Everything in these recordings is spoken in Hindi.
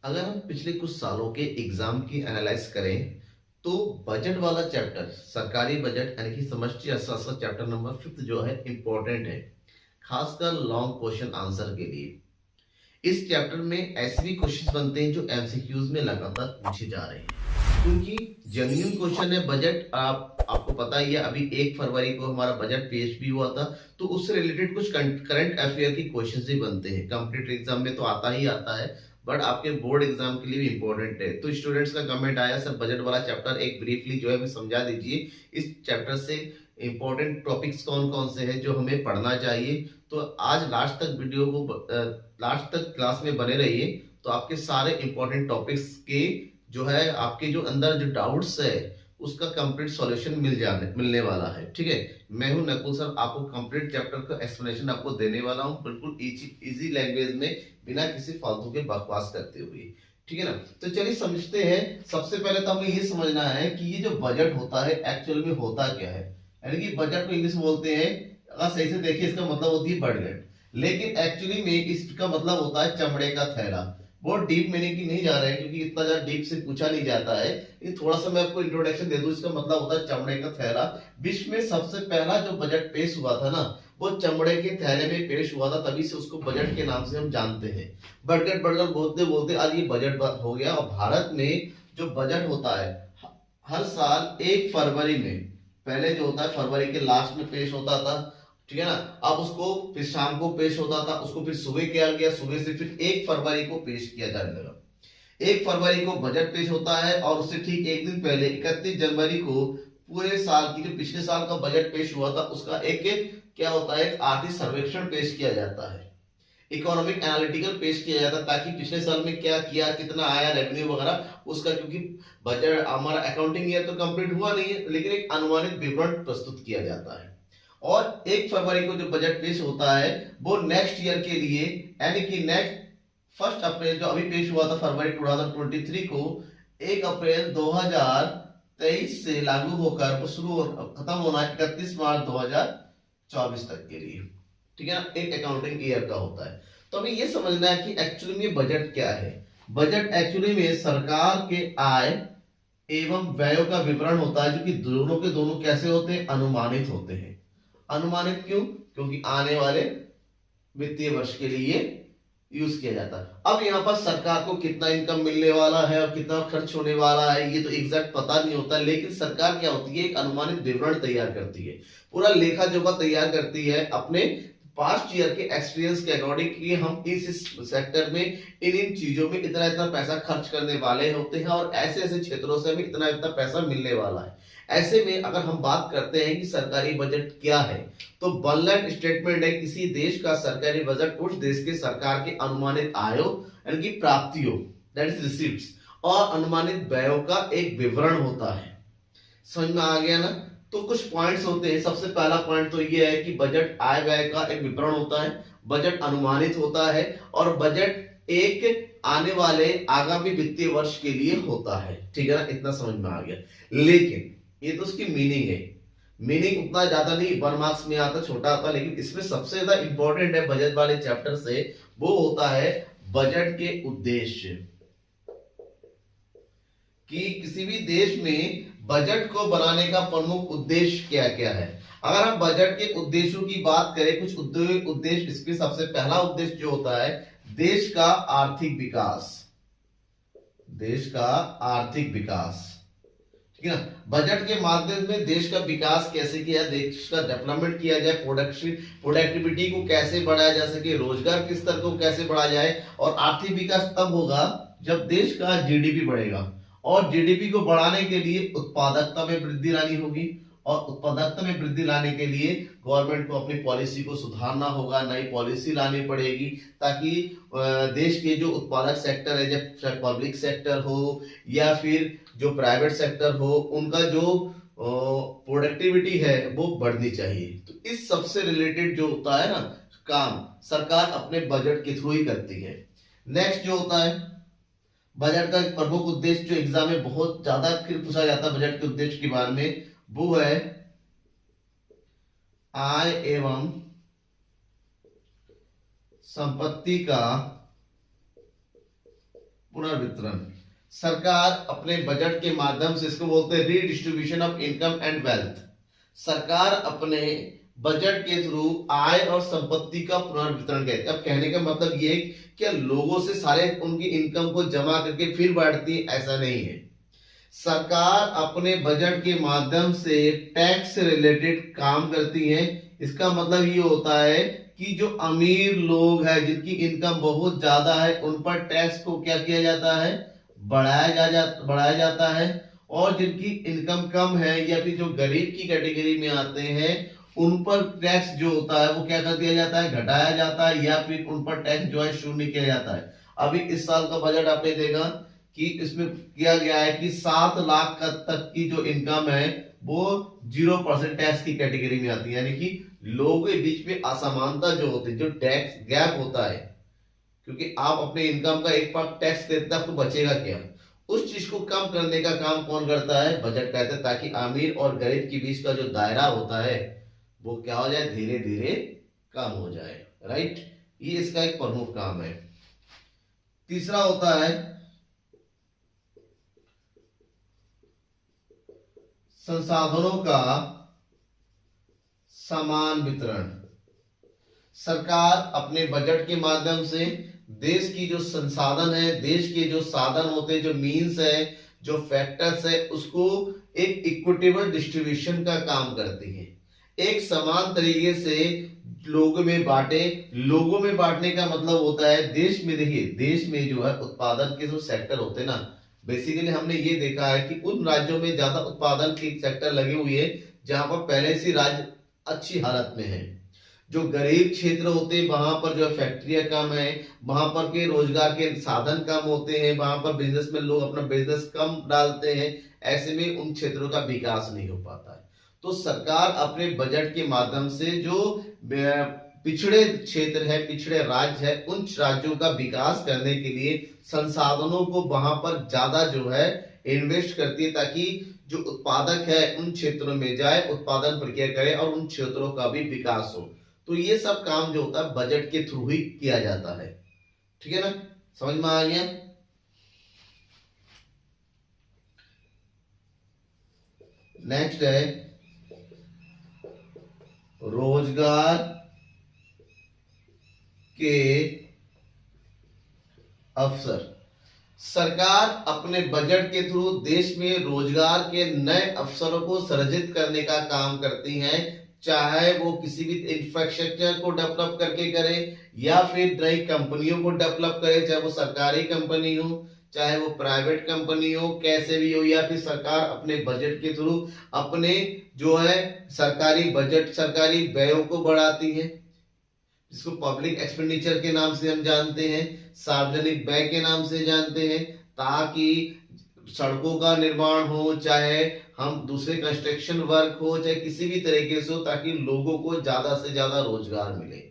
अगर हम पिछले कुछ सालों के एग्जाम की एनालाइज करें तो बजट वाला चैप्टर सरकारी बजट यानी कि समष्टि अर्थशास्त्र चैप्टर नंबर 5 जो है इंपॉर्टेंट है, खासकर लॉन्ग क्वेश्चन आंसर के लिए। इस चैप्टर में ऐसे भी क्वेश्चंस बनते हैं जो एमसीक्यूज में लगातार पूछे जा रहे हैं, क्योंकि जेन्युइन क्वेश्चन है। बजट आपको पता ही है, अभी 1 फरवरी को हमारा बजट पेश भी हुआ था, तो उससे रिलेटेड कुछ करंट अफेयर की क्वेश्चंस भी बनते हैं। कंप्यूटर एग्जाम में तो आता ही आता है, बट आपके बोर्ड एग्जाम के लिए भी इंपॉर्टेंट है। तो स्टूडेंट्स का कमेंट आया, सर बजट वाला चैप्टर एक ब्रीफली जो है हमें समझा दीजिए, इस चैप्टर से इंपॉर्टेंट टॉपिक्स कौन कौन से हैं जो हमें पढ़ना चाहिए। तो आज लास्ट तक वीडियो को लास्ट तक क्लास में बने रहिए, तो आपके सारे इंपॉर्टेंट टॉपिक्स के जो है आपके जो अंदर जो डाउट्स है उसका कंप्लीट सॉल्यूशन मिलने वाला है। ठीक है, मैं हूं नकुल सर, आपको कंप्लीट चैप्टर का एक्सप्लेनेशन आपको देने वाला हूं, बिल्कुल इजी लैंग्वेज में, बिना किसी फालतू के बकवास करते हुए। ठीक है ना, तो चलिए समझते हैं। सबसे पहले तो हमें ये समझना है कि ये जो बजट होता है एक्चुअल में होता क्या है। यानी कि बजट को इंग्लिश में बोलते हैं, अगर सही से देखिए इसका मतलब होती है बजट, लेकिन एक्चुअली में इसका मतलब होता है चमड़े का थैला। बहुत डीप मीनिंग की नहीं जा रहा है, क्योंकि इतना ज्यादा डीप से पूछा नहीं जाता है। ये थोड़ा सा मैं आपको इंट्रोडक्शन दे दूं, इसका मतलब होता है चमड़े का थैला। विश्व में सबसे पहला जो बजट पेश हुआ था ना, वो चमड़े के थैले में पेश हुआ था, तभी से उसको बजट के नाम से हम जानते हैं। बढ़कर बढ़कर बोलते बोलते आज ये बजट हो गया। और भारत में जो बजट होता है हर साल 1 फरवरी में, पहले जो होता है फरवरी के लास्ट में पेश होता था, ठीक है ना। अब उसको फिर शाम को पेश होता था, उसको फिर सुबह किया गया, सुबह से फिर 1 फरवरी को पेश किया जाने लगा। 1 फरवरी को बजट पेश होता है, और उससे ठीक एक दिन पहले 31 जनवरी को पूरे साल की जो पिछले साल का बजट पेश हुआ था उसका एक क्या होता है, आर्थिक सर्वेक्षण पेश किया जाता है, इकोनॉमिक एनालिटिकल पेश किया जाता है, ताकि पिछले साल में क्या किया, कितना आया रेवेन्यू वगैरह उसका, क्योंकि बजट हमारा अकाउंटिंग ईयर तो कंप्लीट हुआ नहीं है, लेकिन एक अनुमानित विवरण प्रस्तुत किया जाता है। और 1 फरवरी को जो बजट पेश होता है वो नेक्स्ट ईयर के लिए, यानी कि नेक्स्ट 1 अप्रैल जो अभी पेश हुआ था फरवरी 2023 को, 1 अप्रैल 2023 से लागू होकर वो खत्म होना है 31 मार्च 2024 तक के लिए। ठीक है ना, एक अकाउंटिंग ईयर का होता है। तो हमें ये समझना है कि एक्चुअली में बजट क्या है। बजट एक्चुअली में सरकार के आय एवं व्ययों का विवरण होता है, जो कि दोनों के दोनों कैसे होते हैं, अनुमानित होते हैं। अनुमानित क्यों? क्योंकि आने वाले वित्तीय वर्ष के लिए यूज किया जाता है। अब यहाँ पर सरकार को कितना इनकम मिलने वाला है और कितना खर्च होने वाला है ये तो एग्जैक्ट पता नहीं होता, लेकिन सरकार क्या होती है, एक अनुमानित विवरण तैयार करती है, पूरा लेखा जोखा तैयार करती है अपने पास्ट ईयर के एक्सपीरियंस के अकॉर्डिंग, कि हम इस सेक्टर में इन इन चीजों में इतना इतना पैसा खर्च करने वाले होते हैं, और ऐसे ऐसे क्षेत्रों से हमें इतना इतना पैसा मिलने वाला है। ऐसे में अगर हम बात करते हैं कि सरकारी बजट क्या है, तो बजट स्टेटमेंट है किसी देश का सरकारी बजट उस देश के सरकार के अनुमानित आयों यानी कि प्राप्तियों, दैट इज रिसीप्ट्स, और अनुमानित व्ययों का एक विवरण होता है। समझ में आ गया ना। तो कुछ पॉइंट्स होते हैं। सबसे पहला पॉइंट तो ये है कि बजट आय व्यय का एक विवरण होता है, बजट अनुमानित होता है, और बजट एक आने वाले आगामी वित्तीय वर्ष के लिए होता है। ठीक है ना, इतना समझ में आ गया। लेकिन ये तो उसकी मीनिंग है, मीनिंग उतना ज्यादा नहीं, 1 मार्क्स में आता, छोटा आता, लेकिन इसमें सबसे ज्यादा इंपॉर्टेंट है बजट वाले चैप्टर से, वो होता है बजट के उद्देश्य, कि किसी भी देश में बजट को बनाने का प्रमुख उद्देश्य क्या क्या है। अगर हम बजट के उद्देश्यों की बात करें, कुछ उद्देश्य, इसके सबसे पहला उद्देश्य जो होता है, देश का आर्थिक विकास, देश का आर्थिक विकास। ठीक है ना, बजट के माध्यम में देश का विकास कैसे किया, देश का डेवलपमेंट किया जाए, प्रोडक्टिविटी को कैसे बढ़ाया जा सके, रोजगार के स्तर को कैसे बढ़ाया जाए। और आर्थिक विकास तब होगा जब देश का जीडीपी बढ़ेगा, और जीडीपी को बढ़ाने के लिए उत्पादकता में वृद्धि लानी होगी, और उत्पादकता में वृद्धि लाने के लिए गवर्नमेंट को अपनी पॉलिसी को सुधारना होगा, नई पॉलिसी लानी पड़ेगी, ताकि देश के जो उत्पादक सेक्टर है, जब पब्लिक सेक्टर हो या फिर जो प्राइवेट सेक्टर हो, उनका जो प्रोडक्टिविटी है वो बढ़नी चाहिए। तो इस सबसे रिलेटेड जो होता है ना काम, सरकार अपने बजट के थ्रू ही करती है। नेक्स्ट जो होता है बजट का प्रमुख उद्देश्य, जो एग्जाम में बहुत ज्यादा फिर पूछा जाता है बजट के उद्देश्य के बारे में, वो है आय एवं संपत्ति का पुनर्वितरण। सरकार अपने बजट के माध्यम से, इसको बोलते हैं redistribution of income and wealth. सरकार अपने बजट के थ्रू आय और संपत्ति का पुनर्वितरण करती है। अब कहने का मतलब ये कि लोगों से सारे उनकी इनकम को जमा करके फिर बांटती है, ऐसा नहीं है। सरकार अपने बजट के माध्यम से टैक्स से रिलेटेड काम करती है। इसका मतलब ये होता है कि जो अमीर लोग हैं, जिनकी इनकम बहुत ज्यादा है, उन पर टैक्स को क्या किया जाता है, बढ़ाया जाता है। और जिनकी इनकम कम है या फिर जो गरीब की कैटेगरी में आते हैं, उन पर टैक्स जो होता है वो क्या कर दिया जाता है, घटाया जाता है, या फिर उन पर टैक्स जो है शून्य किया जाता है। अभी इस साल का बजट आपने देखा कि इसमें किया गया है कि 7 लाख तक की जो इनकम है वो 0% टैक्स की कैटेगरी में आती है। यानी कि लोगों के बीच में असमानता जो होती है, जो टैक्स गैप होता है, क्योंकि आप अपने इनकम का एक पार्ट टैक्स देते हैं, आपको बचेगा क्या, उस चीज को कम करने का काम कौन करता है, बजट कहते हैं, ताकि अमीर और गरीब के बीच का जो दायरा होता है वो क्या हो जाए, धीरे धीरे कम हो जाए। राइट, ये इसका एक प्रमुख काम है। तीसरा होता है संसाधनों का समान वितरण। सरकार अपने बजट के माध्यम से देश की जो संसाधन है, देश के जो साधन होते हैं, जो मीन्स है, जो फैक्टर्स है, उसको एक इक्विटेबल डिस्ट्रीब्यूशन का काम करती है। एक समान तरीके से लोगों में बांटे। लोगों में बांटने का मतलब होता है, देश में देखिए, देश में जो है उत्पादन के जो सेक्टर होते हैं ना, बेसिकली हमने ये देखा है कि उन राज्यों में ज्यादा उत्पादन के सेक्टर लगे हुए हैं जहां पर पहले से राज्य अच्छी हालत में है। जो गरीब क्षेत्र होते हैं वहां पर जो फैक्ट्रियां कम है, वहां पर के रोजगार के साधन कम होते हैं, वहां पर बिजनेस में लोग अपना बिजनेस कम डालते हैं। ऐसे में उन क्षेत्रों का विकास नहीं हो पाता है। तो सरकार अपने बजट के माध्यम से जो पिछड़े क्षेत्र है, पिछड़े राज्य है, उन राज्यों का विकास करने के लिए संसाधनों को वहां पर ज्यादा जो है इन्वेस्ट करती है, ताकि जो उत्पादक है उन क्षेत्रों में जाए, उत्पादन प्रक्रिया करे और उन क्षेत्रों का भी विकास हो। तो ये सब काम जो होता है बजट के थ्रू ही किया जाता है। ठीक है ना, समझ में आ गया। नेक्स्ट है रोजगार के अवसर। सरकार अपने बजट के थ्रू देश में रोजगार के नए अवसरों को सृजित करने का काम करती है, चाहे वो किसी भी इंफ्रास्ट्रक्चर को डेवलप करके करे या फिर नई कंपनियों को डेवलप करे, चाहे वो सरकारी कंपनी हो चाहे वो प्राइवेट कंपनी हो, कैसे भी हो, या फिर सरकार अपने बजट के थ्रू अपने जो है सरकारी बजट, सरकारी व्ययों को बढ़ाती है, जिसको पब्लिक एक्सपेंडिचर के नाम से हम जानते हैं, सार्वजनिक व्यय के नाम से जानते हैं, ताकि सड़कों का निर्माण हो, चाहे हम दूसरे कंस्ट्रक्शन वर्क हो, चाहे किसी भी तरीके से हो, ताकि लोगों को ज्यादा से ज्यादा रोजगार मिले।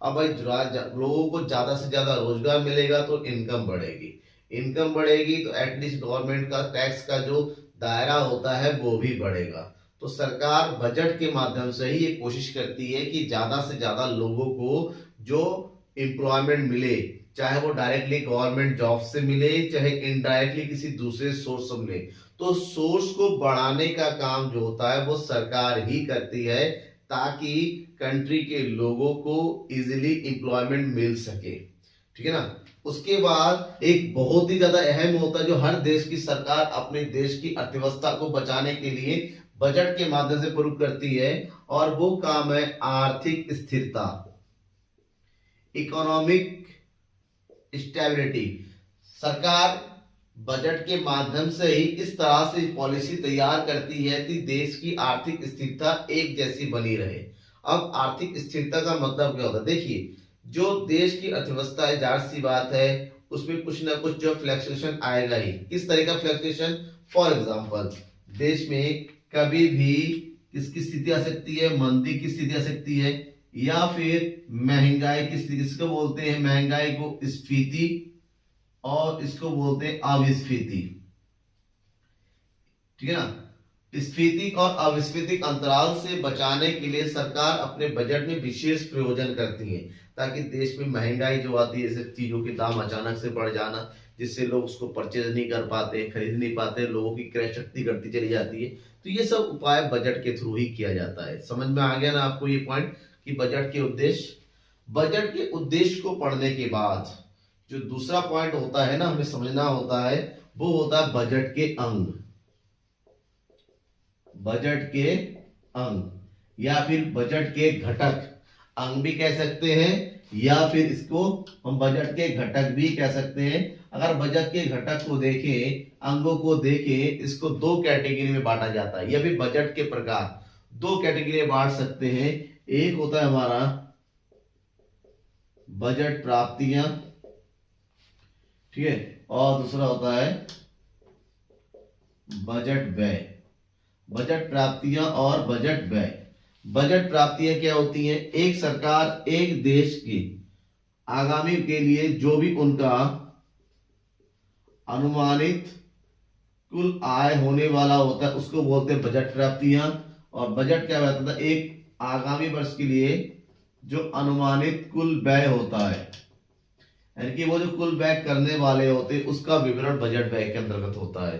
अब भाई लोगों को ज्यादा से ज्यादा रोजगार मिलेगा तो इनकम बढ़ेगी, इनकम बढ़ेगी तो एटलीस्ट गवर्नमेंट का टैक्स का जो दायरा होता है वो भी बढ़ेगा। तो सरकार बजट के माध्यम से ही ये कोशिश करती है कि ज्यादा से ज्यादा लोगों को जो एम्प्लॉयमेंट मिले, चाहे वो डायरेक्टली गवर्नमेंट जॉब से मिले, चाहे इनडायरेक्टली किसी दूसरे सोर्स से मिले। तो सोर्स को बढ़ाने का काम जो होता है वो सरकार ही करती है, ताकि कंट्री के लोगों को इजीली एम्प्लॉयमेंट मिल सके। ठीक है ना। उसके बाद एक बहुत ही ज्यादा अहम होता है जो हर देश की सरकार अपने देश की अर्थव्यवस्था को बचाने के लिए बजट के माध्यम से प्रूव करती है, और वो काम है आर्थिक स्थिरता, इकोनॉमिक स्टेबिलिटी। सरकार बजट के माध्यम से ही इस तरह से पॉलिसी तैयार करती है कि देश की आर्थिक स्थिरता एक जैसी बनी रहे। अब आर्थिक स्थिरता का मतलब क्या होता है, देखिए जो देश की अर्थव्यवस्था है, जाहिर सी बात है उसमें कुछ ना कुछ जो फ्लक्चुएशन आएगा ही। किस तरह का फ्लक्चुएशन, फॉर एग्जांपल देश में कभी भी किसकी स्थिति आ सकती है, मंदी की स्थिति आ सकती है, या फिर महंगाई की स्थिति। इसको बोलते हैं महंगाई को स्फीति, और इसको बोलते हैं अविस्फीति। ठीक है ना। स्फीति और अविस्फीति अंतराल से बचाने के लिए सरकार अपने बजट में विशेष प्रयोजन करती है, ताकि देश में महंगाई जो आती है, चीजों के दाम अचानक से बढ़ जाना, जिससे लोग उसको परचेज नहीं कर पाते, खरीद नहीं पाते, लोगों की क्रय शक्ति घटती चली जाती है। तो ये सब उपाय बजट के थ्रू ही किया जाता है। समझ में आ गया ना आपको ये पॉइंट कि बजट के उद्देश्य। बजट के उद्देश्य को पढ़ने के बाद जो दूसरा पॉइंट होता है ना, हमें समझना होता है, वो होता है बजट के अंग। बजट के अंग या फिर बजट के घटक, अंग भी कह सकते हैं या फिर इसको हम बजट के घटक भी कह सकते हैं। अगर बजट के घटक को देखें, अंगों को देखें, इसको दो कैटेगरी में बांटा जाता है। यह भी बजट के प्रकार दो कैटेगरी में बांट सकते हैं। एक होता है हमारा बजट प्राप्तियां, ठीक है, और दूसरा होता है बजट व्यय। बजट प्राप्तियां और बजट व्यय। बजट प्राप्तियां क्या होती हैं? एक सरकार एक देश की आगामी के लिए जो भी उनका अनुमानित कुल आय होने वाला होता है उसको बोलते हैं बजट प्राप्तियां। और बजट क्या होता है? एक आगामी वर्ष के लिए जो अनुमानित कुल व्यय होता है, यानी कि वो जो कुल व्यय करने वाले होते हैं उसका विवरण बजट व्यय के अंतर्गत होता है,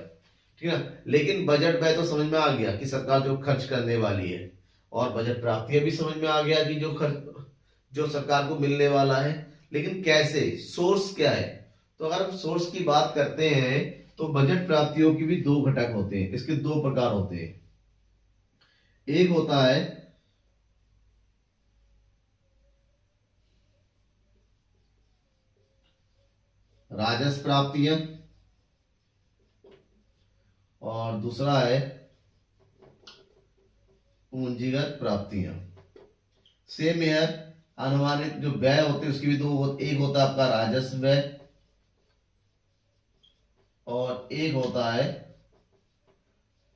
ठीक है ना। लेकिन बजट व्यय तो समझ में आ गया कि सरकार जो खर्च करने वाली है, और बजट प्राप्तियां भी समझ में आ गया कि जो सरकार को मिलने वाला है। लेकिन कैसे, सोर्स क्या है? तो अगर हम सोर्स की बात करते हैं तो बजट प्राप्तियों की भी दो घटक होते हैं, इसके दो प्रकार होते हैं। एक होता है राजस्व प्राप्तियां और दूसरा है पूंजीगत प्राप्तियां। सेम है, अनुमानित जो व्यय होते हैं उसकी भी दो, एक होता है आपका राजस्व व्यय और एक होता है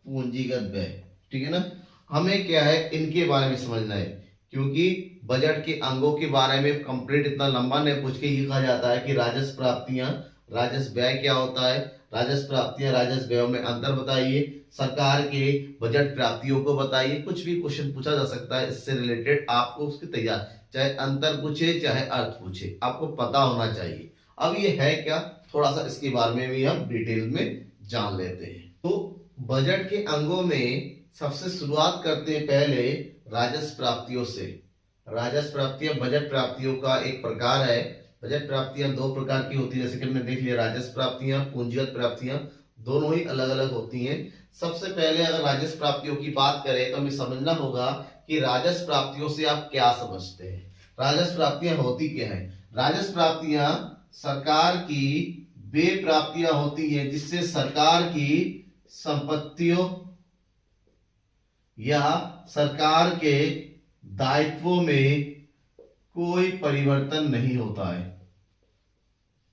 पूंजीगत व्यय, ठीक है ना। हमें क्या है, इनके बारे में समझना है, क्योंकि बजट के अंगों के बारे में कंप्लीट इतना लंबा नहीं पूछ के ये कहा जाता है कि राजस्व प्राप्तियां, राजस्व व्यय क्या होता है, राजस्व प्राप्तियां राजस्व व्यय में अंतर बताइए, सरकार के बजट प्राप्तियों को बताइए। कुछ भी क्वेश्चन पूछा जा सकता है इससे रिलेटेड, आपको उसकी तैयार, चाहे अंतर पूछे चाहे अर्थ पूछे, आपको पता होना चाहिए। अब ये है क्या, थोड़ा सा इसके बारे में भी हम डिटेल में जान लेते हैं। तो बजट के अंगों में सबसे शुरुआत करते हैं पहले राजस्व प्राप्तियों से। राजस्व प्राप्तियां बजट प्राप्तियों का एक प्रकार है। बजट प्राप्तियां दो प्रकार की होती है, जैसे कि हमने देख लिया, राजस्व प्राप्तियां, पूंजीगत प्राप्तियां, दोनों ही अलग अलग होती हैं। सबसे पहले अगर राजस्व प्राप्तियों की बात करें तो हमें समझना होगा कि राजस्व प्राप्तियों से आप क्या समझते हैं। राजस्व प्राप्तियां होती क्या है? राजस्व प्राप्तियां सरकार की वे प्राप्तियां होती हैं जिससे सरकार की संपत्तियों या सरकार के दायित्वों में कोई परिवर्तन नहीं होता है।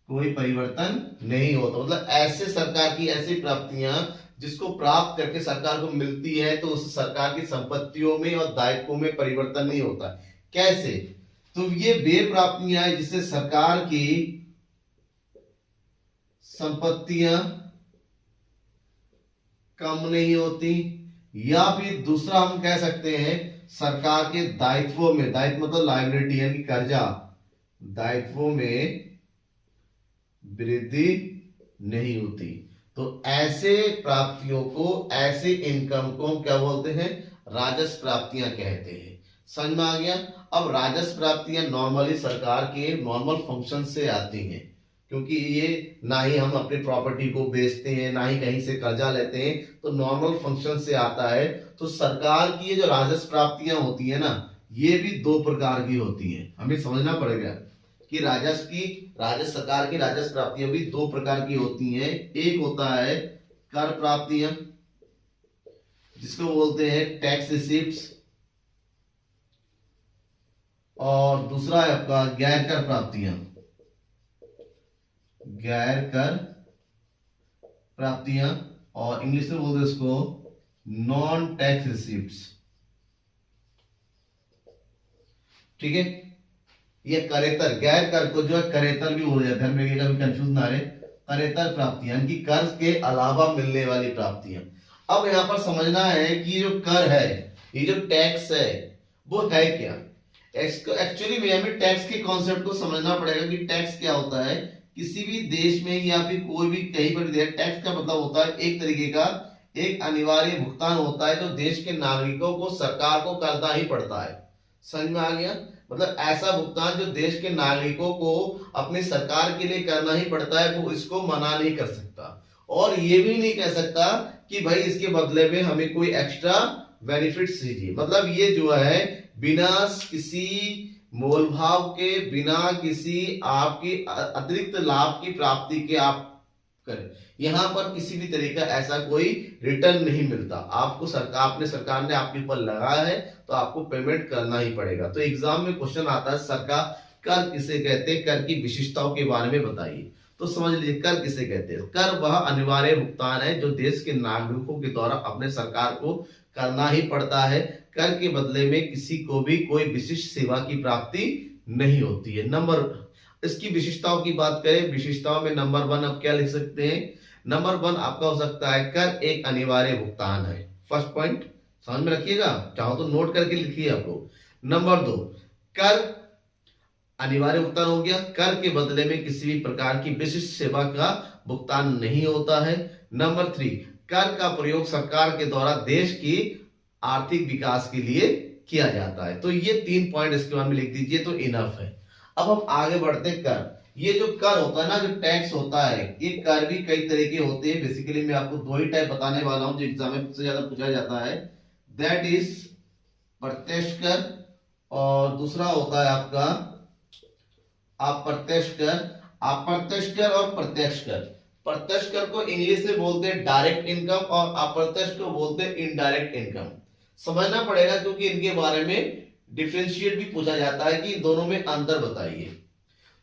कोई परिवर्तन नहीं होता, मतलब ऐसे सरकार की ऐसी प्राप्तियां जिसको प्राप्त करके सरकार को मिलती है तो उस सरकार की संपत्तियों में और दायित्वों में परिवर्तन नहीं होता। कैसे? तो ये वे प्राप्तियां हैं जिससे सरकार की संपत्तियां कम नहीं होती, या फिर दूसरा हम कह सकते हैं सरकार के दायित्वों में, दायित्व मतलब लायबिलिटी यानी कर्जा, दायित्वों में वृद्धि नहीं होती। तो ऐसे प्राप्तियों को, ऐसे इनकम को क्या बोलते हैं? राजस्व प्राप्तियां कहते हैं। समझ में आ गया? अब राजस्व प्राप्तियां नॉर्मली सरकार के नॉर्मल फंक्शन से आती हैं, क्योंकि ये ना ही हम अपनी प्रॉपर्टी को बेचते हैं ना ही कहीं से कर्जा लेते हैं, तो नॉर्मल फंक्शन से आता है। तो सरकार की ये जो राजस्व प्राप्तियां होती है ना, ये भी दो प्रकार की होती हैं। हमें समझना पड़ेगा कि राजस्व सरकार की राजस्व प्राप्तियां भी दो प्रकार की होती हैं। एक होता है कर प्राप्तियां, जिसको बोलते हैं टैक्स रिसीप्ट्स, और दूसरा है आपका गैर कर प्राप्तियां। गैर कर प्राप्तियां, और इंग्लिश में बोलते हैं इसको नॉन टैक्स रिसीप्ट्स, ठीक है। ये करेतर, गैर कर को जो है करेतर भी बोला जाता है, हमें कभी कंफ्यूज ना रहे। करेतर प्राप्तियां यानी कि कर के अलावा मिलने वाली प्राप्तियां। अब यहां पर समझना है कि जो कर है, ये जो टैक्स है, वो है क्या। एक्चुअली में हमें टैक्स के कॉन्सेप्ट को समझना पड़ेगा कि टैक्स क्या होता है। किसी भी देश में या फिर कोई भी कहीं पर भी टैक्स का मतलब होता है एक तरीके का एक अनिवार्य भुगतान होता है जो देश के नागरिकों को सरकार को करना ही पड़ता है। समझ में आ गया? मतलब ऐसा भुगतान जो देश के नागरिकों को अपनी सरकार के लिए करना ही पड़ता है, वो इसको मना नहीं कर सकता और ये भी नहीं कह सकता कि भाई इसके बदले में हमें कोई एक्स्ट्रा बेनिफिट्स दीजिए। मतलब ये जो है बिना किसी मोल भाव के, बिना किसी आपकी अतिरिक्त लाभ की प्राप्ति के आप करें। यहां पर किसी भी तरीका ऐसा कोई रिटर्न नहीं मिलता आपको। सरकार अपने सरकार ने आपके ऊपर लगाया है तो आपको पेमेंट करना ही पड़ेगा। तो एग्जाम में क्वेश्चन आता है सरकार कर किसे कहते हैं, कर की विशेषताओं के बारे में बताइए। तो समझ लीजिए कर किसे कहते हैं। कर वह अनिवार्य भुगतान है जो देश के नागरिकों के द्वारा अपने सरकार को करना ही पड़ता है। कर के बदले में किसी को भी कोई विशिष्ट सेवा की प्राप्ति नहीं होती है। नंबर इसकी विशेषताओं की बात करें, विशेषताओं में नंबर 1 आप क्या लिख सकते हैं? नंबर 1 आपका हो सकता है कर एक अनिवार्य भुगतान है। फर्स्ट पॉइंट समझ में रखिएगा, चाहो तो नोट करके लिखिए आप लोग। नंबर 2 कर अनिवार्य भुगतान हो गया, कर के बदले में किसी भी प्रकार की विशिष्ट सेवा का भुगतान नहीं होता है। नंबर 3 कर का प्रयोग सरकार के द्वारा देश की आर्थिक विकास के लिए किया जाता है। तो ये 3 पॉइंट इसके बाद में लिख दीजिए तो इनफ है। अब हम आगे बढ़ते हैं। कर ये जो कर होता है ना, जो टैक्स होता है, ये कर भी कई तरह के होते हैं। बेसिकली मैं आपको 2 ही टाइप बताने वाला हूं जो एग्जाम में सबसे ज्यादा पूछा जाता है। दैट इज प्रत्यक्ष कर और दूसरा होता है आपका अप्रत्यक्ष कर। अप्रत्यक्ष कर और प्रत्यक्ष कर। प्रत्यक्ष कर को इंग्लिश में बोलते हैं डायरेक्ट इनकम और अप्रत्यक्ष को बोलते हैं इनडायरेक्ट इनकम। समझना पड़ेगा क्योंकि इनके बारे में डिफरेंशिएट भी पूछा जाता है कि दोनों में अंतर बताइए।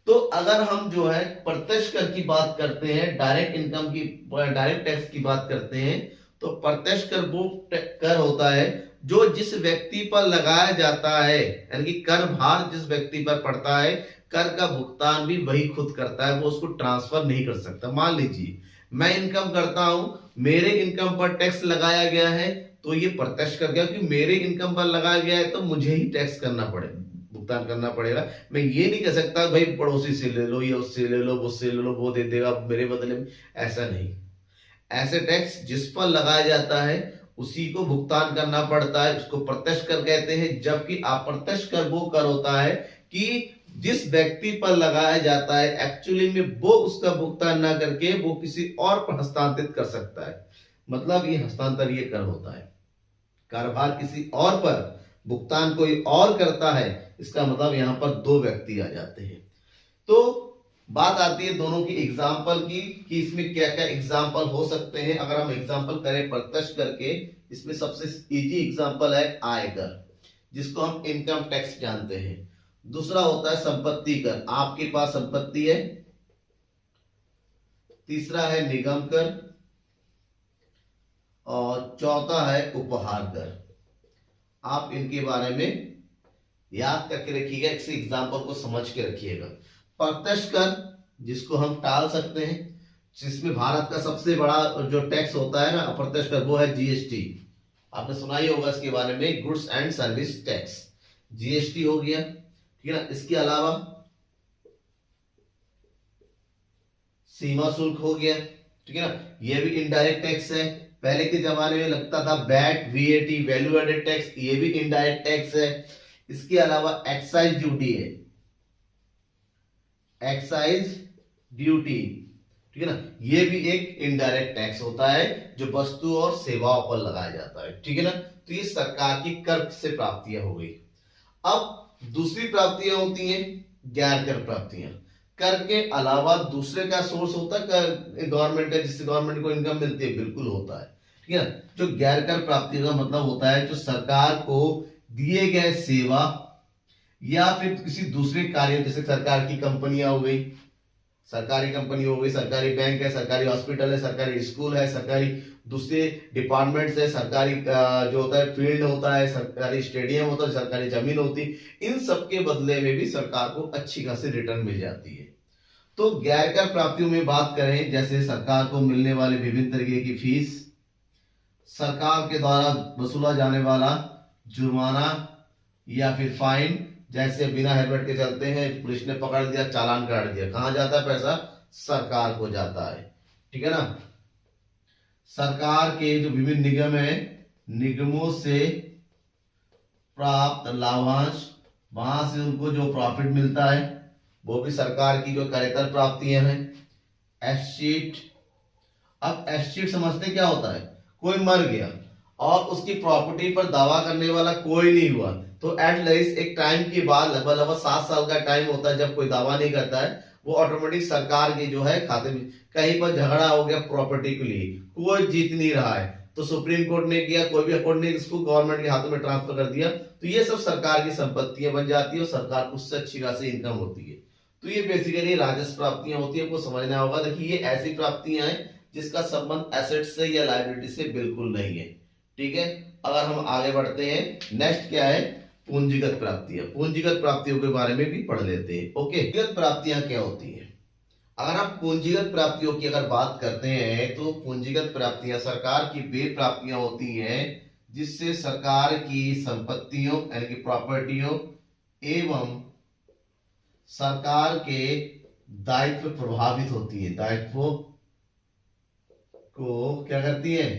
तो अगर हम जो है प्रत्यक्ष कर की बात करते हैं, डायरेक्ट इनकम की, डायरेक्ट टैक्स की बात करते हैं, तो प्रत्यक्ष कर वो कर होता है जो जिस व्यक्ति पर लगाया जाता है, यानी कि कर भार जिस व्यक्ति पर पड़ता है, कर का भुगतान भी वही खुद करता है, वो उसको ट्रांसफर नहीं कर सकता। मान लीजिए मैं इनकम करता हूं, मेरे इनकम पर टैक्स लगाया गया है, तो ये प्रत्यक्ष कर गया कि मेरे इनकम पर लगाया गया है तो मुझे ही टैक्स करना पड़ेगा, भुगतान करना पड़ेगा। मैं ये नहीं कह सकता भाई पड़ोसी से ले लो या उससे ले लो, उससे ले लो, वो दे देगा मेरे बदले में, ऐसा नहीं। ऐसे टैक्स जिस पर लगाया जाता है उसी को भुगतान करना पड़ता है, उसको प्रत्यक्ष कर कहते हैं। जबकि अप्रत्यक्ष कर वो कर होता है कि जिस व्यक्ति पर लगाया जाता है एक्चुअली में वो उसका भुगतान ना करके वो किसी और पर हस्तांतरित कर सकता है। मतलब ये हस्तांतरीय कर होता है। कारोबार किसी और पर भुगतान कोई और करता है, इसका मतलब यहां पर 2 व्यक्ति आ जाते हैं। तो बात आती है दोनों की एग्जाम्पल की कि इसमें क्या क्या एग्जाम्पल हो सकते हैं। अगर हम एग्जाम्पल करें प्रत्यक्ष करके, इसमें सबसे इजी एग्जाम्पल है आयकर, जिसको हम इनकम टैक्स जानते हैं। दूसरा होता है संपत्ति कर, आपके पास संपत्ति है। तीसरा है निगम कर और चौथा है उपहार कर। आप इनके बारे में याद करके रखिएगा, इस एग्जाम्पल को समझ के रखिएगा। प्रत्यक्ष कर जिसको हम टाल सकते हैं, जिसमें भारत का सबसे बड़ा जो टैक्स होता है ना अप्रत्यक्ष कर, वो है जीएसटी। आपने सुना ही होगा इसके बारे में, goods and service tax, GST हो गया, ठीक है ना। इसके अलावा सीमा शुल्क हो गया, ठीक है ना, ये भी इनडायरेक्ट टैक्स है। पहले के जमाने में लगता था VAT, VAT, value added tax, ये भी इनडायरेक्ट टैक्स है। इसके अलावा एक्साइज ड्यूटी है, एक्साइज ड्यूटी, ठीक है ना, ये भी एक इनडायरेक्ट टैक्स होता है जो वस्तु और सेवाओं पर लगाया जाता है, ठीक है ना। तो ये सरकार की कर से प्राप्तियां हो गई। अब दूसरी प्राप्तियां होती हैं गैर कर प्राप्तियां। कर के अलावा दूसरे का सोर्स होता है गवर्नमेंट का, जिससे गवर्नमेंट को इनकम मिलती है, बिल्कुल होता है, ठीक है ना। जो गैर कर प्राप्ति का मतलब होता है जो सरकार को दिए गए सेवा या फिर किसी दूसरे कार्य, जैसे सरकार की कंपनियां हो गई, सरकारी कंपनी हो गई, सरकारी बैंक है, सरकारी हॉस्पिटल है, सरकारी स्कूल है, सरकारी दूसरे डिपार्टमेंट्स है, सरकारी जो होता है फील्ड होता है, सरकारी स्टेडियम होता है, सरकारी जमीन होती है, इन सब के बदले में भी सरकार को अच्छी खासी रिटर्न मिल जाती है। तो गैर कर प्राप्तियों में बात करें, जैसे सरकार को मिलने वाले विभिन्न तरीके की फीस, सरकार के द्वारा वसूला जाने वाला जुर्माना या फिर फाइन, जैसे बिना हेलमेट के चलते हैं, पुलिस ने पकड़ दिया, चालान काट दिया, कहां जाता है पैसा? सरकार को जाता है। ठीक है ना। सरकार के जो विभिन्न निगम है, निगमों से प्राप्त लाभांश, वहां से उनको जो प्रॉफिट मिलता है वो भी सरकार की जो करेक्टर प्राप्तियां हैं। एस्टेट, अब एस्टेट समझते क्या होता है, कोई मर गया और उसकी प्रॉपर्टी पर दावा करने वाला कोई नहीं हुआ, तो एट लीस्ट एक टाइम के बाद लगभग 7 साल का टाइम होता है जब कोई दावा नहीं करता है, वो ऑटोमेटिक सरकार के जो है खाते में, कहीं पर झगड़ा हो गया प्रॉपर्टी के लिए, कोई जीत नहीं रहा है, तो सुप्रीम कोर्ट ने किया, कोई भी कोर्ट ने इसको गवर्नमेंट के हाथों में ट्रांसफर कर दिया, तो ये सब सरकार की संपत्तियां बन जाती है और सरकार को उससे अच्छी खासी इनकम होती है। तो ये बेसिकली राजस्व प्राप्तियां होती है, आपको समझना होगा। देखिए ये ऐसी प्राप्तियां हैं जिसका संबंध एसेट से या लायबिलिटी से बिल्कुल नहीं है। ठीक है, अगर हम आगे बढ़ते हैं, नेक्स्ट क्या है, पूंजीगत प्राप्तियां। पूंजीगत प्राप्तियों के बारे में भी पढ़ लेते हैं। ओके, पूंजीगत प्राप्तियां क्या होती है? अगर आप पूंजीगत प्राप्तियों की अगर बात करते हैं तो पूंजीगत प्राप्तियां सरकार की वे प्राप्तियां होती हैं जिससे सरकार की संपत्तियों यानी कि प्रॉपर्टियों एवं सरकार के दायित्व प्रभावित होती है, दायित्व को क्या करती है,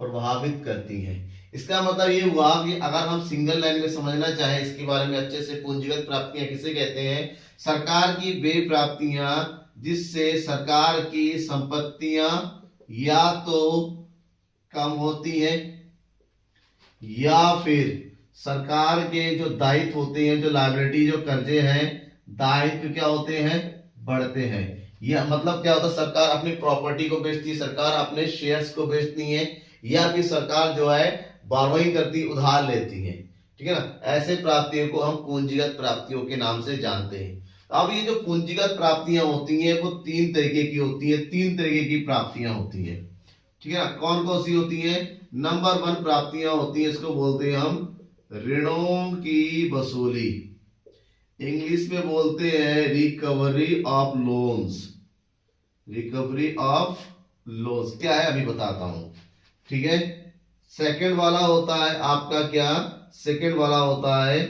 प्रभावित करती है। इसका मतलब ये हुआ कि अगर हम सिंगल लाइन में समझना चाहें इसके बारे में अच्छे से, पूंजीगत प्राप्तियां किसे कहते हैं? सरकार की वे प्राप्तियां जिससे सरकार की संपत्तियां या तो कम होती है या फिर सरकार के जो दायित्व होते हैं, जो लायबिलिटी, जो कर्जे हैं, दायित्व क्या होते हैं, बढ़ते हैं। यह मतलब क्या होता है, सरकार अपनी प्रॉपर्टी को बेचती है, सरकार अपने शेयर्स को बेचती है, या फिर सरकार जो है बारोइंग करती, उधार लेती है। ठीक है ना, ऐसे प्राप्तियों को हम पूंजीगत प्राप्तियों के नाम से जानते हैं। अब ये जो पूंजीगत प्राप्तियां होती हैं वो 3 तरीके की होती है, 3 तरीके की प्राप्तियां होती है। ठीक है ना, कौन कौन सी होती है? नंबर 1 प्राप्तियां होती है, इसको बोलते हैं हम ऋणों की वसूली, इंग्लिश में बोलते हैं recovery of loans. Recovery of loans क्या है अभी बताता हूं। ठीक है, सेकंड वाला होता है आपका क्या, सेकंड वाला होता है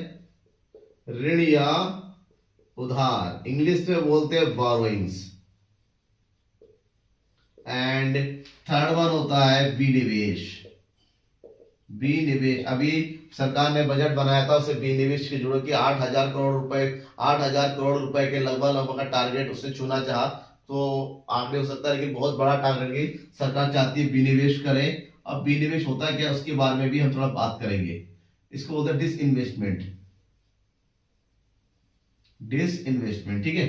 ऋण या उधार, इंग्लिश में बोलते हैं बोरोइंग्स। एंड थर्ड वन होता है विनिवेश। विनिवेश, अभी सरकार ने बजट बनाया था, उसे विनिवेश के जुड़े कि 8,000 करोड़ रुपए, 8,000 करोड़ रुपए के लगभग का टारगेट उसने चुना चाहा, तो आगे हो सकता है कि बहुत बड़ा टारगेट की सरकार चाहती है विनिवेश करे। अब विनिवेश होता है क्या, उसके बारे में भी हम थोड़ा बात करेंगे। इसको बोलते हैं डिसइन्वेस्टमेंट, डिसइन्वेस्टमेंट। ठीक है,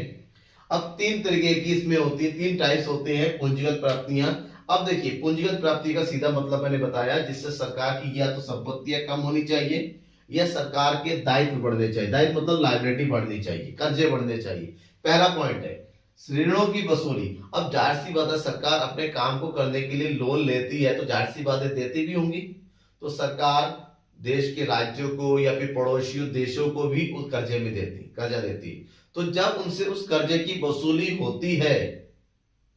अब 3 तरीके की इसमें होती है, 3 टाइप्स होते हैं पूंजीगत प्राप्तियां। अब देखिए, पूंजीगत प्राप्ति का सीधा मतलब मैंने बताया, जिससे सरकार की या तो संपत्तियां कम होनी चाहिए या सरकार के दायित्व बढ़ने चाहिए। दायित्व मतलब लायबिलिटी बढ़नी चाहिए, कर्जे बढ़ने चाहिए। पहला पॉइंट है ऋणों की वसूली। अब जाहिर सी बात है, सरकार अपने काम को करने के लिए लोन लेती है, तो जाहिर सी बात है देती भी होंगी, तो सरकार देश के राज्यों को या फिर पड़ोसी देशों को भी उस कर्जे में कर्जा देती है। तो जब उनसे उस कर्जे की वसूली होती है,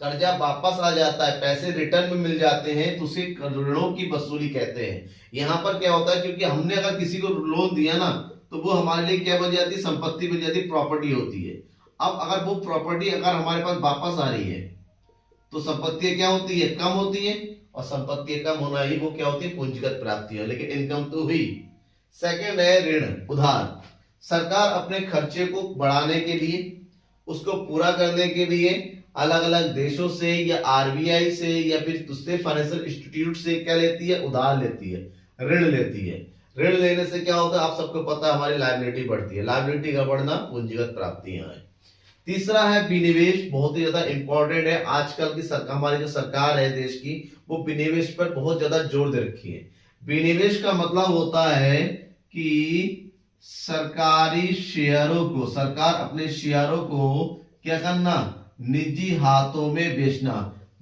कर्जा वापस आ जाता है, पैसे रिटर्न में मिल जाते हैं, तो उसे ऋणों की वसूली कहते हैं। यहां पर क्या होता है, क्योंकि हमने अगर किसी को लोन दिया ना, तो वो हमारे लिए क्या बन जाती है, संपत्ति बन जाती है, प्रॉपर्टी होती है। अब अगर वो प्रॉपर्टी अगर हमारे पास वापस आ रही है, तो संपत्तियां क्या होती है, कम होती है, और संपत्तियां कम होना ही वो क्या होती है, पूंजीगत प्राप्तियां, लेकिन इनकम तो हुई। सेकंड है ऋण, उधार। सरकार अपने खर्चे को बढ़ाने के लिए, उसको पूरा करने के लिए अलग अलग देशों से या आरबीआई से या फिर दूसरे फाइनेंशियल इंस्टीट्यूट से क्या लेती है, उधार लेती है, ऋण लेती है। ऋण लेने से क्या होता है, आप सबको पता है, हमारी लायबिलिटी बढ़ती है, लायबिलिटी का बढ़ना पूंजीगत प्राप्तियां हैं। तीसरा है विनिवेश, बहुत ही ज्यादा इंपॉर्टेंट है। आजकल की सरकार, हमारी जो सरकार है देश की, वो विनिवेश पर बहुत ज्यादा जोर दे रखी है। विनिवेश का मतलब होता है कि सरकारी शेयरों को, सरकार अपने शेयरों को क्या करना, निजी हाथों में बेचना।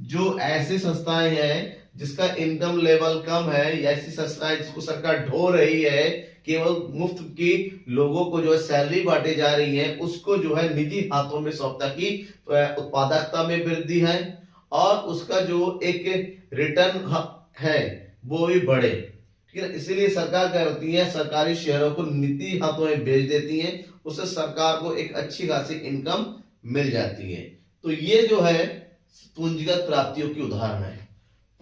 जो ऐसी संस्थाएं हैं जिसका इनकम लेवल कम है, या ऐसी संस्थाएं जिसको सरकार ढो रही है, केवल मुफ्त की लोगों को जो है सैलरी बांटी जा रही है, उसको जो है निजी हाथों में सौंपता की उत्पादकता में वृद्धि है और उसका जो एक रिटर्न है वो भी बढ़े। ठीक है, इसीलिए सरकार क्या करती है, सरकारी शेयरों को निजी हाथों में बेच देती है, उससे सरकार को एक अच्छी खासी इनकम मिल जाती है। तो ये जो है पूंजीगत प्राप्तियों की उदाहरण है।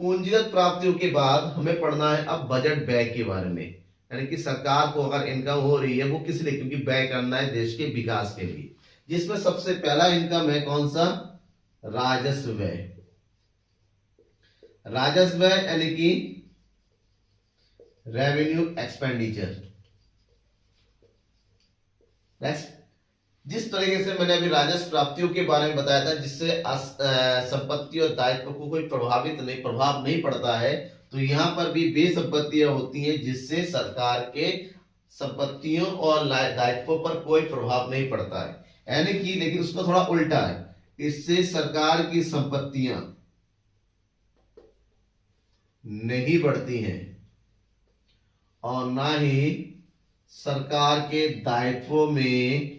पूंजीगत प्राप्तियों के बाद हमें पढ़ना है अब बजट व्यय के बारे में, यानी कि सरकार को अगर इनकम हो रही है वो किस लिए, क्योंकि व्यय करना है देश के विकास के लिए, जिसमें सबसे पहला इनकम है कौन सा, राजस्व व्यय। राजस्व व्यय यानी कि रेवेन्यू एक्सपेंडिचर। नेक्स्ट, जिस तरीके से मैंने अभी राजस्व प्राप्तियों के बारे में बताया था, जिससे संपत्ति और दायित्व को कोई प्रभाव नहीं पड़ता है, तो यहां पर भी वे संपत्तियां होती हैं जिससे सरकार के संपत्तियों और दायित्वों पर कोई प्रभाव नहीं पड़ता है, यानी कि लेकिन उसका थोड़ा उल्टा है, इससे सरकार की संपत्तियां नहीं बढ़ती हैं और ना ही सरकार के दायित्वों में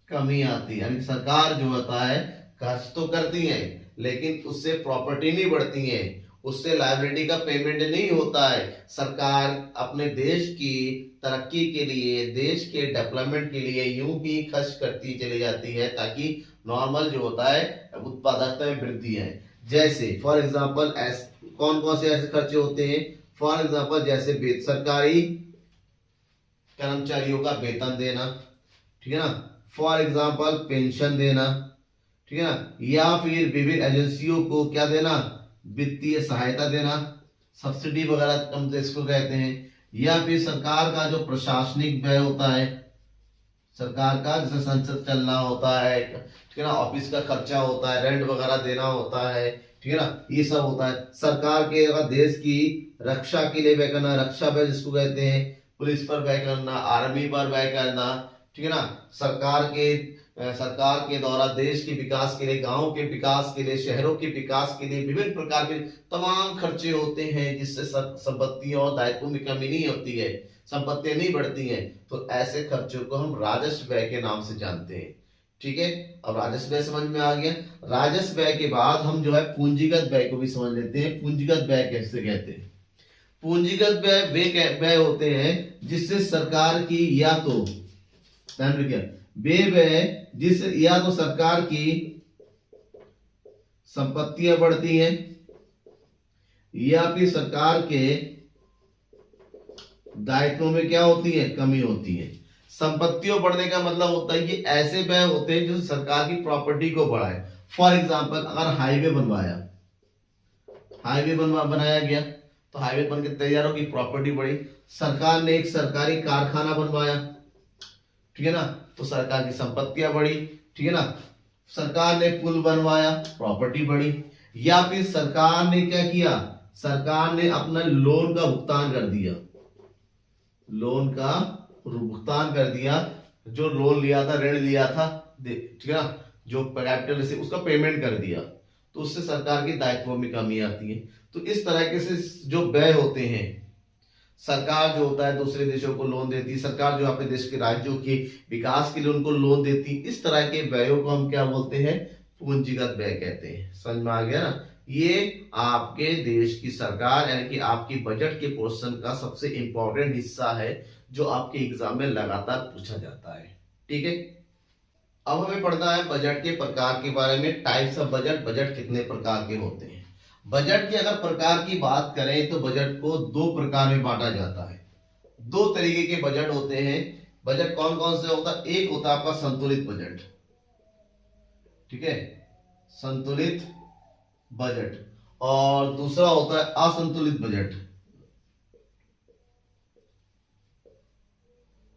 कमी आती है। यानी सरकार जो होता है खर्च तो करती है लेकिन उससे प्रॉपर्टी नहीं बढ़ती है, उससे लायबिलिटी का पेमेंट नहीं होता है। सरकार अपने देश की तरक्की के लिए, देश के डेवलपमेंट के लिए यूं ही खर्च करती चली जाती है ताकि नॉर्मल जो होता है उत्पादकता में वृद्धि है। जैसे फॉर एग्जांपल कौन कौन से ऐसे खर्चे होते हैं, फॉर एग्जांपल जैसे सरकारी कर्मचारियों का वेतन देना, ठीक है ना, फॉर एग्जांपल पेंशन देना, ठीक है ना, या फिर विभिन्न एजेंसियों को क्या देना, वित्तीय सहायता देना, सब्सिडी वगैरह हम इसको कहते हैं, या फिर सरकार का जो प्रशासनिक व्यय होता है, सरकार का जैसे संसद चलना होता है, ठीक है ना, ऑफिस का खर्चा होता है, रेंट वगैरह देना होता है, ठीक है ना, ये सब होता है। सरकार के अगर देश की रक्षा के लिए व्यय करना, रक्षा व्यय जिसको कहते हैं, पुलिस पर व्यय करना, आर्मी पर व्यय करना, ठीक है ना, सरकार के द्वारा देश के विकास के लिए, गांव के विकास के लिए, शहरों के विकास के लिए विभिन्न प्रकार के तमाम खर्चे होते हैं जिससे संपत्तियों और दायित्वों में कमी नहीं होती है, संपत्तियां नहीं बढ़ती हैं। तो ऐसे खर्चों को हम राजस्व व्यय के नाम से जानते हैं। ठीक है, अब राजस्व व्यय समझ में आ गया। राजस्व व्यय के बाद हम जो है पूंजीगत व्यय को भी समझ लेते हैं। पूंजीगत व्यय कैसे कहते हैं? पूंजीगत व्यय वे व्यय होते हैं जिससे सरकार की या तो वे व्यय जिस या तो सरकार की संपत्तियां बढ़ती हैं या फिर सरकार के दायित्वों में क्या होती है, कमी होती है। संपत्तियों बढ़ने का मतलब होता है कि ऐसे व्यय होते हैं जो सरकार की प्रॉपर्टी को बढ़ाए। फॉर एग्जांपल अगर हाईवे बनवाया, बनाया गया तो हाईवे बन के तैयार होगी, प्रॉपर्टी बढ़ी। सरकार ने एक सरकारी कारखाना बनवाया, ठीक है ना, तो सरकार की संपत्तियां बढ़ी, ठीक है ना। सरकार ने पुल बनवाया, प्रॉपर्टी बढ़ी। या फिर सरकार ने क्या किया, सरकार ने अपना लोन का भुगतान कर दिया, जो लोन लिया था, ऋण लिया था, ठीक है ना, जो कैपिटल से उसका पेमेंट कर दिया, तो उससे सरकार के दायित्वों में कमी आती है। तो इस तरह से जो व्यय होते हैं, सरकार जो होता है दूसरे देशों को लोन देती है, सरकार जो अपने देश के राज्यों के विकास के लिए उनको लोन देती है, इस तरह के व्ययों को हम क्या बोलते हैं, पूंजीगत व्यय कहते हैं। समझ में आ गया ना। ये आपके देश की सरकार यानी कि आपकी बजट के पोर्शन का सबसे इंपॉर्टेंट हिस्सा है जो आपके एग्जाम में लगातार पूछा जाता है। ठीक है, अब हमें पढ़ना है बजट के प्रकार के बारे में। टाइप्स ऑफ बजट, बजट कितने प्रकार के होते हैं। बजट के अगर प्रकार की बात करें तो बजट को दो प्रकार में बांटा जाता है। दो तरीके के बजट होते हैं। बजट कौन कौन से होता है? एक होता है आपका संतुलित बजट, ठीक है, संतुलित बजट, और दूसरा होता है असंतुलित बजट।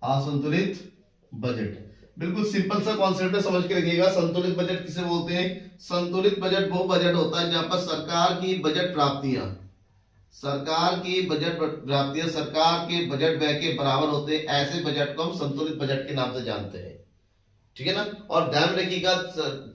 असंतुलित बजट बिल्कुल सिंपल सा कॉन्सेप्ट है, समझ के रखिएगा। संतुलित बजट किसे बोलते हैं? संतुलित बजट वो बजट होता है जहां पर सरकार की बजट प्राप्तियां सरकार के बजट व्यय के बराबर होते हैं। ऐसे बजट को हम संतुलित बजट के नाम से जानते हैं। ठीक है ना। और ध्यान रखिएगा,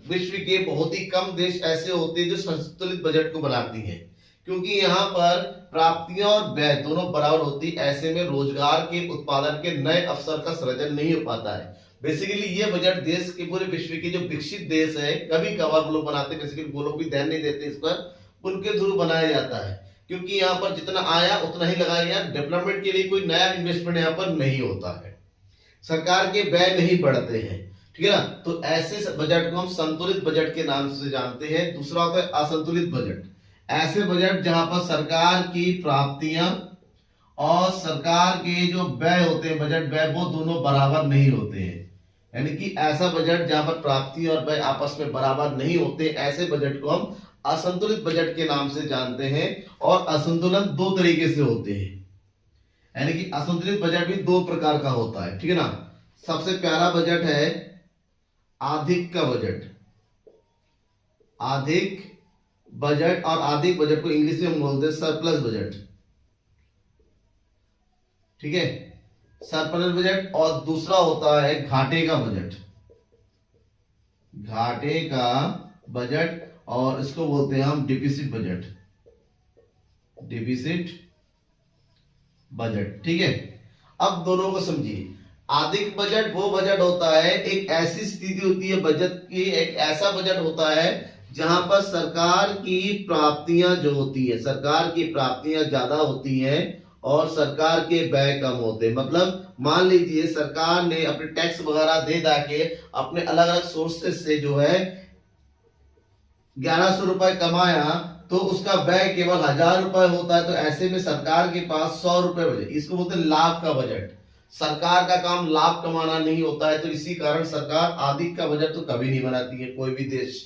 विश्व के बहुत ही कम देश ऐसे होते हैं जो संतुलित बजट को बनाती हैं, क्योंकि यहाँ पर प्राप्तियां और व्यय दोनों बराबर होती। ऐसे में रोजगार के उत्पादन के नए अवसर का सृजन नहीं हो पाता है। बेसिकली ये बजट देश के पूरे विश्व के जो विकसित देश है, कभी कभार वो लोग बनाते हैं, बेसिकली वो लोग भी ध्यान नहीं देते इस पर, उनके थ्रू बनाया जाता है, क्योंकि यहाँ पर जितना आया उतना ही लगाया गया। डेवलपमेंट के लिए कोई नया इन्वेस्टमेंट यहाँ पर नहीं होता है। सरकार के व्यय नहीं बढ़ते हैं, ठीक है ना। तो ऐसे बजट को हम संतुलित बजट के नाम से जानते हैं। दूसरा होता है असंतुलित बजट, ऐसे बजट जहां पर सरकार की प्राप्तियां और सरकार के जो व्यय होते हैं, बजट व्यय, वो दोनों बराबर नहीं होते हैं। यानी कि ऐसा बजट जहां पर प्राप्ति और व्यय आपस में बराबर नहीं होते, ऐसे बजट को हम असंतुलित बजट के नाम से जानते हैं। और असंतुलन दो तरीके से होते हैं, यानी कि असंतुलित बजट भी दो प्रकार का होता है, ठीक है ना। सबसे प्यारा बजट है आधिक का बजट, आधिक बजट, और आधिक बजट को इंग्लिश में हम बोलते हैं सरप्लस बजट, ठीक है, सरप्लस बजट। और दूसरा होता है घाटे का बजट, घाटे का बजट, और इसको बोलते हैं हम डिफिसिट बजट, डिफिसिट बजट, ठीक है। अब दोनों को समझिए। आधिक बजट वो बजट होता है, एक ऐसी स्थिति होती है बजट की, एक ऐसा बजट होता है जहां पर सरकार की प्राप्तियां जो होती है, सरकार की प्राप्तियां ज्यादा होती हैं और सरकार के व्यय कम होते हैं। मतलब मान लीजिए सरकार ने अपने टैक्स वगैरह दे के अपने अलग अलग सोर्सेस से जो है 1100 रुपए कमाया, तो उसका व्यय केवल 1000 रुपए होता है। तो ऐसे में सरकार के पास 100 रुपए बचे, इसको बोलते हैं लाभ का बजट। सरकार का काम लाभ कमाना नहीं होता है, तो इसी कारण सरकार आधिक का बजट तो कभी नहीं बनाती है कोई भी देश।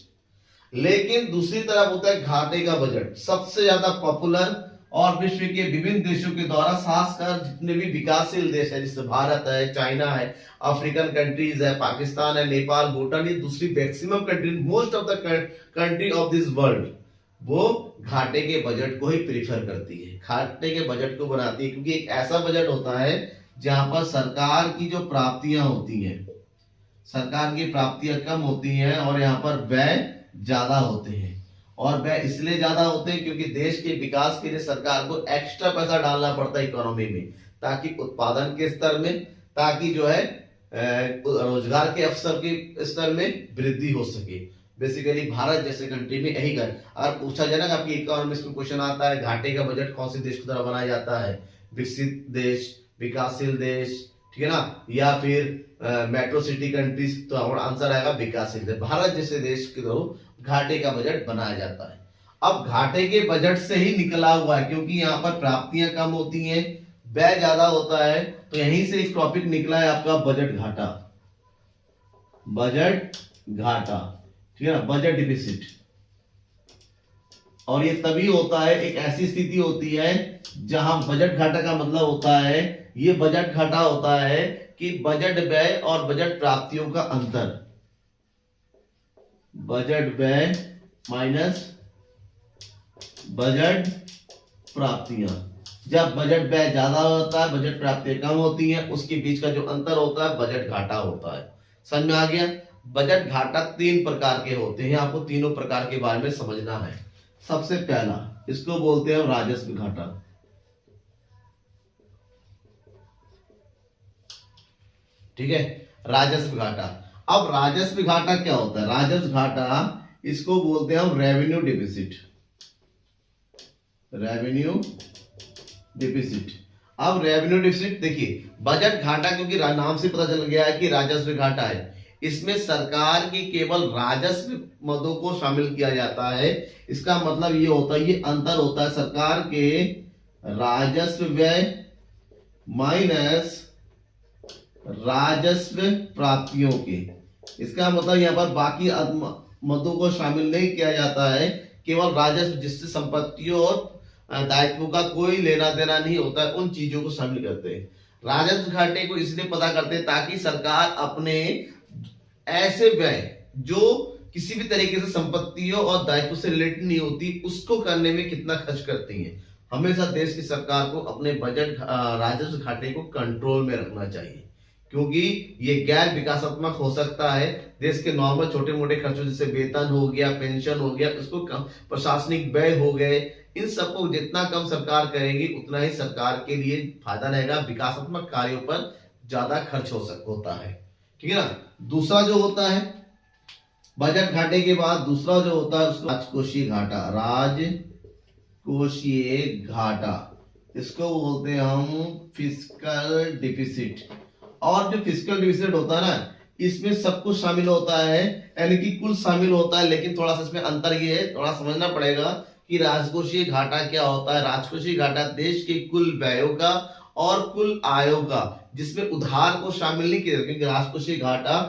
लेकिन दूसरी तरफ होता है घाटे का बजट, सबसे ज्यादा पॉपुलर और विश्व के विभिन्न देशों के द्वारा, खासकर जितने भी विकासशील देश है, जैसे भारत है, चाइना है, अफ्रीकन कंट्रीज है, पाकिस्तान है, नेपाल, भूटान, ये दूसरी maximum country, most of the country of this world, वो घाटे के बजट को ही प्रीफर करती है, घाटे के बजट को बनाती है। क्योंकि एक ऐसा बजट होता है जहां पर सरकार की जो प्राप्तियां होती हैं, सरकार की प्राप्तियां कम होती हैं और यहाँ पर व्यय ज्यादा होते हैं। और व्यय इसलिए ज्यादा होते हैं क्योंकि देश के विकास के लिए सरकार को एक्स्ट्रा पैसा डालना पड़ता है इकोनॉमी में, ताकि उत्पादन के स्तर में, ताकि जो है रोजगार के अवसर के स्तर में वृद्धि हो सके। बेसिकली भारत जैसे कंट्री में यही कर, अगर पूछा जाए ना आपकी इकोनॉमिक्स में क्वेश्चन आता है घाटे का बजट कौन से देश के द्वारा बनाया जाता है, विकसित देश, विकासशील देश, ठीक है ना, या फिर मेट्रो सिटी कंट्रीज, तो आंसर आएगा विकासशील देश। भारत जैसे देश के द्वारा घाटे का बजट बनाया जाता है। अब घाटे के बजट से ही निकला हुआ है, क्योंकि यहाँ पर प्राप्तियां कम होती हैं, व्यय ज्यादा होता है, तो यहीं से एक टॉपिक निकला है आपका बजट घाटा, बजट घाटा, ठीक है ना, बजट डिफिसिट। और ये तभी होता है, एक ऐसी स्थिति होती है जहां बजट घाटा का मतलब होता है, ये बजट घाटा होता है कि बजट व्यय और बजट प्राप्तियों का अंतर, बजट व्यय माइनस बजट प्राप्तियां। जब बजट व्यय ज्यादा होता है, बजट प्राप्तियां कम होती हैं, उसके बीच का जो अंतर होता है बजट घाटा होता है। समझ में आ गया। बजट घाटा तीन प्रकार के होते हैं, आपको तीनों प्रकार के बारे में समझना है। सबसे पहला इसको बोलते हैं राजस्व घाटा, ठीक है, राजस्व घाटा। अब राजस्व घाटा क्या होता है, राजस्व घाटा इसको बोलते हैं हम रेवेन्यू डिफिसिट, रेवेन्यू डिफिसिट। अब रेवेन्यू डिफिसिट देखिए, बजट घाटा क्योंकि नाम से पता चल गया है कि राजस्व घाटा है, इसमें सरकार के केवल राजस्व मदों को शामिल किया जाता है। इसका मतलब ये होता है, ये अंतर होता है सरकार के राजस्व व्यय माइनस राजस्व प्राप्तियों के। इसका मतलब यहाँ पर बाकी मदों को शामिल नहीं किया जाता है, केवल राजस्व जिससे संपत्तियों और दायित्वों का कोई लेना देना नहीं होता है, उन चीजों को शामिल करते हैं। राजस्व घाटे को इसलिए पता करते हैं ताकि सरकार अपने ऐसे व्यय जो किसी भी तरीके से संपत्तियों और दायित्व से रिलेटेड नहीं होती, उसको करने में कितना खर्च करती है। हमेशा देश की सरकार को अपने बजट राजस्व घाटे को कंट्रोल में रखना चाहिए, क्योंकि ये गैर विकासात्मक हो सकता है। देश के नॉर्मल छोटे मोटे खर्चों जैसे वेतन हो गया, पेंशन हो गया, उसको कम, प्रशासनिक व्यय हो गए, इन सबको जितना कम सरकार करेगी उतना ही सरकार के लिए फायदा रहेगा, विकासात्मक कार्यों पर ज्यादा खर्च होता है, ठीक है ना। दूसरा जो होता है बजट घाटे के बाद, दूसरा जो होता है उसको राजकोषीय घाटा, राजकोषीय घाटा, इसको बोलते हैं हम फिस्कल डिफिसिट। और जो फिस्कल डिफिसिट होता है ना, इसमें सब कुछ शामिल होता है, यानी कि कुल शामिल होता है, लेकिन थोड़ा सा इसमें अंतर ये है, थोड़ा समझना पड़ेगा कि राजकोषीय घाटा क्या होता है। राजकोषीय घाटा देश के कुल व्ययों का और कुल आयों का, जिसमें उधार को शामिल नहीं किया, क्योंकि राजकोषीय घाटा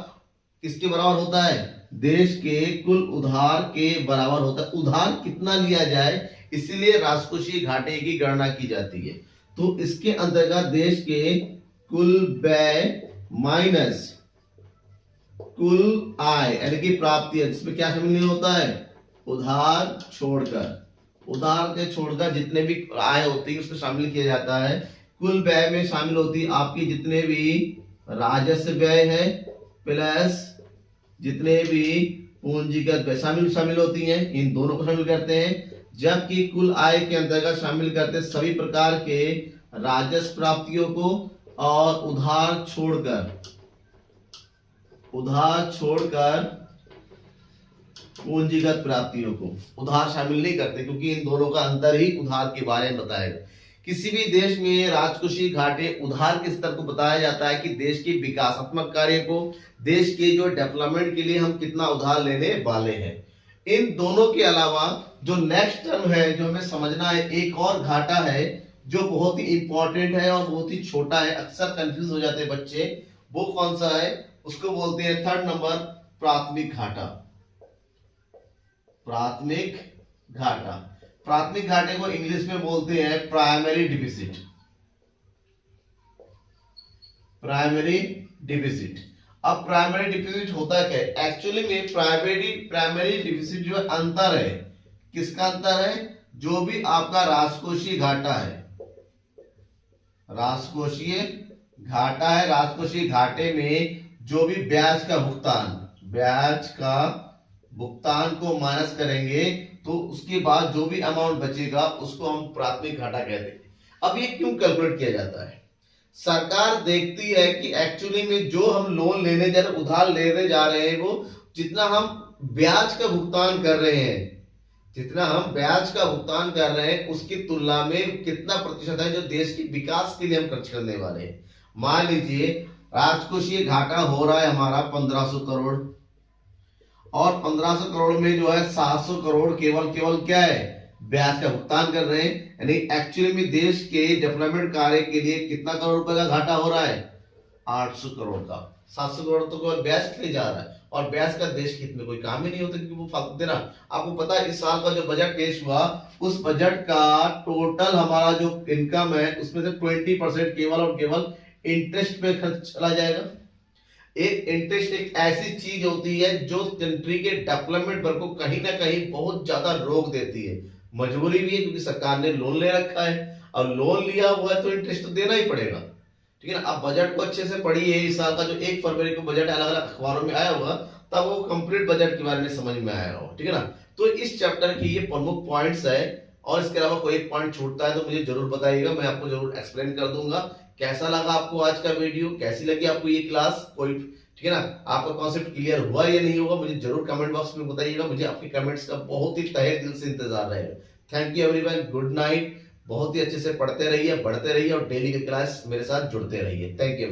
किसके बराबर होता है, देश के कुल उधार के बराबर होता है। उधार कितना लिया जाए, इसीलिए राजकोषीय घाटे की गणना की जाती है। तो इसके अंतर्गत देश के कुल व्यय माइनस कुल आय, यानी कि प्राप्ति है, जिसमें क्या शामिल नहीं होता है, उधार छोड़कर जितने भी आय होती है उसको शामिल किया जाता है। कुल व्यय में शामिल होती है आपकी जितने भी राजस्व व्यय है प्लस जितने भी पूंजीगत व्यय शामिल होती हैं, इन दोनों को शामिल करते हैं। जबकि कुल आय के अंतर्गत शामिल करते हैं सभी प्रकार के राजस्व प्राप्तियों को और उधार छोड़कर पूंजीगत प्राप्तियों को। उधार शामिल नहीं करते क्योंकि इन दोनों का अंतर ही उधार के बारे में बताएगा। किसी भी देश में राजकोषीय घाटे उधार के स्तर को बताया जाता है कि देश के विकासात्मक कार्य को, देश के जो डेवलपमेंट के लिए हम कितना उधार लेने वाले हैं। इन दोनों के अलावा जो नेक्स्ट टर्म है जो हमें समझना है, एक और घाटा है जो बहुत ही इंपॉर्टेंट है और बहुत ही छोटा है, अक्सर कंफ्यूज हो जाते हैं बच्चे। वो कौन सा है, उसको बोलते हैं 3rd नंबर प्राथमिक घाटा। प्राथमिक घाटे को इंग्लिश में बोलते हैं प्राइमरी डिफिसिट। अब प्राइमरी डिफिसिट होता क्या है, एक्चुअली में प्राइमरी डिफिसिट जो अंतर है, किसका अंतर है, जो भी आपका राजकोषीय घाटा है, राजकोषीय घाटे में जो भी ब्याज का भुगतान को माइनस करेंगे तो उसके बाद जो भी अमाउंट बचेगा उसको हम प्राथमिक घाटा कहते हैं। अब ये क्यों कैलकुलेट किया जाता है, सरकार देखती है कि एक्चुअली में जो हम लोन लेने जा रहे, उधार लेने जा रहे हैं, वो जितना हम ब्याज का भुगतान कर रहे हैं उसकी तुलना में कितना प्रतिशत है जो देश के विकास के लिए हम खर्च करने वाले हैं। मान लीजिए राजकोषीय घाटा हो रहा है हमारा 1500 करोड़, और 1500 करोड़ में जो है 700 करोड़ केवल क्या है, ब्याज का भुगतान कर रहे हैं। यानी एक्चुअली में देश के डेवलपमेंट कार्य के लिए कितना करोड़ रुपए का घाटा हो रहा है, 800 करोड़ का। 700 करोड़ तो केवल ब्याज के लिए जा रहा है, और ब्याज का देश के हित में कोई काम ही नहीं होता क्योंकि वो फालतू देना। आपको पता है इस साल का जो बजट पेश हुआ, उस बजट का टोटल हमारा जो इनकम है उसमें से 20% केवल और केवल इंटरेस्ट पे खर्च चला जाएगा। एक इंटरेस्ट एक ऐसी चीज होती है जो कंट्री के डेवलपमेंट पर को कहीं ना कहीं बहुत ज्यादा रोक देती है। मजबूरी भी है क्योंकि सरकार ने लोन ले रखा है, और लोन लिया हुआ है तो इंटरेस्ट तो देना ही पड़ेगा, ठीक है ना। अब बजट को अच्छे से पढ़िए, इस साल का जो 1 फरवरी को बजट अलग अलग अखबारों में आया होगा, तब वो कंप्लीट बजट के बारे में समझ में आया होगा, ठीक है ना। तो इस चैप्टर की ये प्रमुख पॉइंट्स है, और इसके अलावा कोई एक पॉइंट छूटता है तो मुझे जरूर बताइएगा, मैं आपको जरूर एक्सप्लेन कर दूंगा। कैसा लगा आपको आज का वीडियो, कैसी लगी आपको ये क्लास, कोई, ठीक है ना, आपका कॉन्सेप्ट क्लियर हुआ या नहीं हुआ, मुझे जरूर कमेंट बॉक्स में बताइएगा। मुझे आपके कमेंट्स का बहुत ही तहे दिल से इंतजार रहेगा। Thank you everyone, good night. बहुत ही अच्छे से पढ़ते रहिए, बढ़ते रहिए, और डेली की क्लास मेरे साथ जुड़ते रहिए। Thank you.